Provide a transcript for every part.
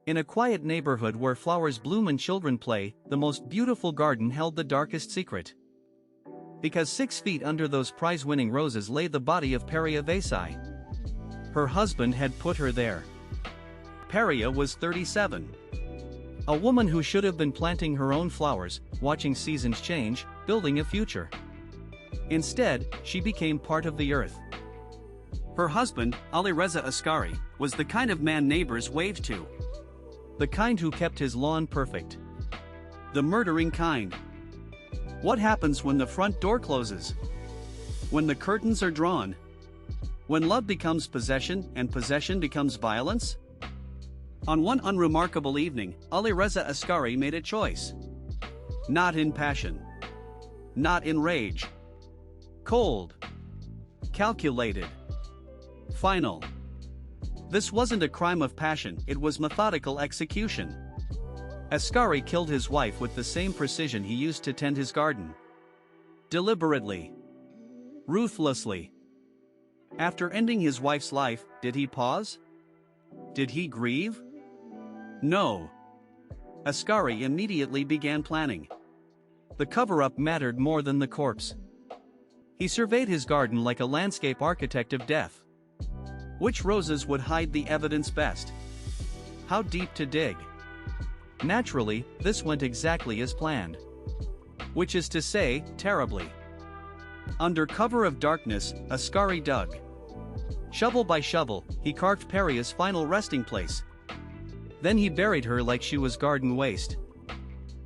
In a quiet neighborhood where flowers bloom and children play, the most beautiful garden held the darkest secret. Because 6 feet under those prize-winning roses lay the body of Peria Vasai. Her husband had put her there. Peria was 37. A woman who should have been planting her own flowers, watching seasons change, building a future. Instead, she became part of the earth. Her husband, Alireza Asghari, was the kind of man neighbors waved to. The kind who kept his lawn perfect. The murdering kind. What happens when the front door closes? When the curtains are drawn? When love becomes possession and possession becomes violence? On one unremarkable evening, Alireza Asghari made a choice. Not in passion. Not in rage. Cold. Calculated. Final. This wasn't a crime of passion, it was methodical execution. Asghari killed his wife with the same precision he used to tend his garden. Deliberately. Ruthlessly. After ending his wife's life, did he pause? Did he grieve? No. Asghari immediately began planning. The cover-up mattered more than the corpse. He surveyed his garden like a landscape architect of death. Which roses would hide the evidence best? How deep to dig? Naturally, this went exactly as planned. Which is to say, terribly. Under cover of darkness, Asghari dug. Shovel by shovel, he carved Peria's final resting place. Then he buried her like she was garden waste.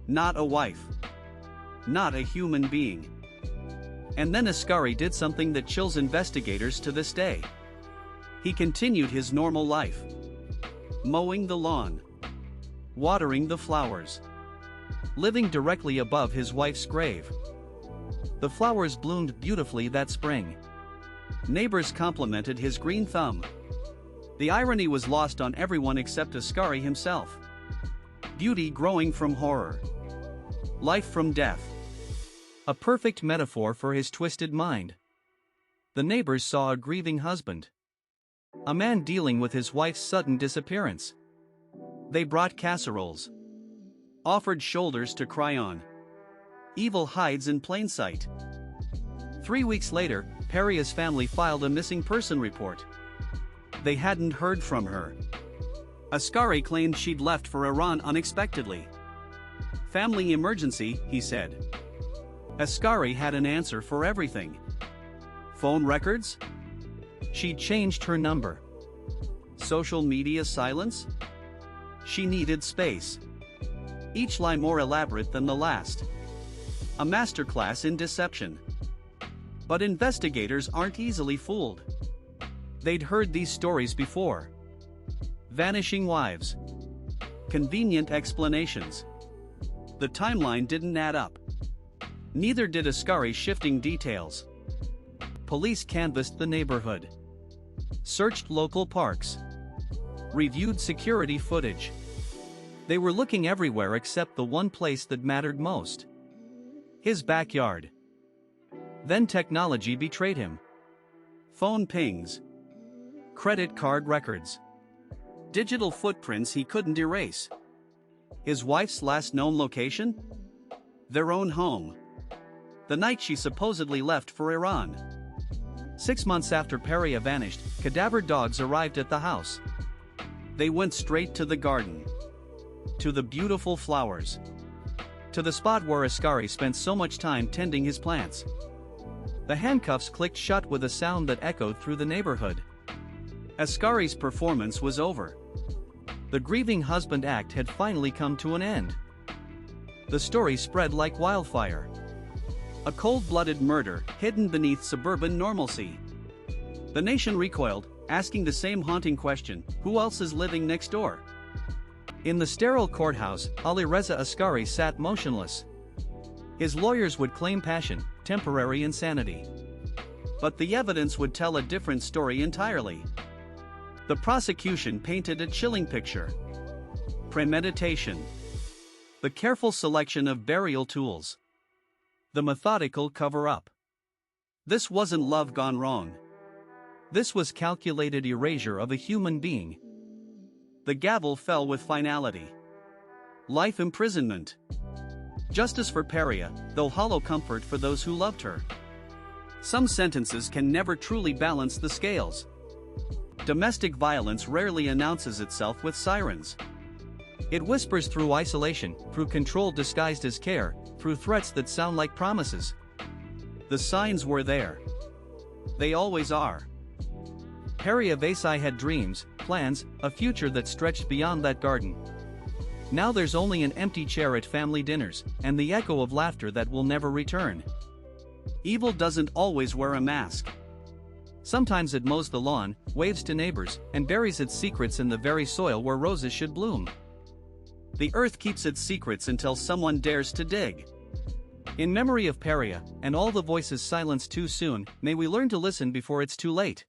Not a wife. Not a human being. And then Asghari did something that chills investigators to this day. He continued his normal life. Mowing the lawn. Watering the flowers. Living directly above his wife's grave. The flowers bloomed beautifully that spring. Neighbors complimented his green thumb. The irony was lost on everyone except Asghari himself. Beauty growing from horror. Life from death. A perfect metaphor for his twisted mind. The neighbors saw a grieving husband. A man dealing with his wife's sudden disappearance. They brought casseroles. Offered shoulders to cry on. Evil hides in plain sight. 3 weeks later, Peria's family filed a missing person report. They hadn't heard from her. Asghari claimed she'd left for Iran unexpectedly. Family emergency, he said. Asghari had an answer for everything. Phone records? She'd changed her number. Social media silence? She needed space. Each lie more elaborate than the last. A masterclass in deception. But investigators aren't easily fooled. They'd heard these stories before. Vanishing wives. Convenient explanations. The timeline didn't add up. Neither did Asghari's shifting details. Police canvassed the neighborhood. Searched local parks. Reviewed security footage. They were looking everywhere except the one place that mattered most. His backyard. Then technology betrayed him. Phone pings. Credit card records. Digital footprints he couldn't erase. His wife's last known location? Their own home. The night she supposedly left for Iran. 6 months after Peria vanished, cadaver dogs arrived at the house. They went straight to the garden. To the beautiful flowers. To the spot where Asghari spent so much time tending his plants. The handcuffs clicked shut with a sound that echoed through the neighborhood. Asghari's performance was over. The grieving husband act had finally come to an end. The story spread like wildfire. A cold-blooded murder hidden beneath suburban normalcy. The nation recoiled, asking the same haunting question: who else is living next door? In the sterile courthouse, Alireza Asghari sat motionless. His lawyers would claim passion, temporary insanity. But the evidence would tell a different story entirely. The prosecution painted a chilling picture. Premeditation. The careful selection of burial tools. The methodical cover-up. This wasn't love gone wrong. This was calculated erasure of a human being. the gavel fell with finality. Life imprisonment. Justice for Peria, though hollow comfort for those who loved her. Some sentences can never truly balance the scales. Domestic violence rarely announces itself with sirens. It whispers through isolation, through control disguised as care, through threats that sound like promises. The signs were there. They always are. Peria Vasai had dreams, plans, a future that stretched beyond that garden. Now there's only an empty chair at family dinners, and the echo of laughter that will never return. Evil doesn't always wear a mask. Sometimes it mows the lawn, waves to neighbors, and buries its secrets in the very soil where roses should bloom. The earth keeps its secrets until someone dares to dig. In memory of Peria, and all the voices silenced too soon, may we learn to listen before it's too late.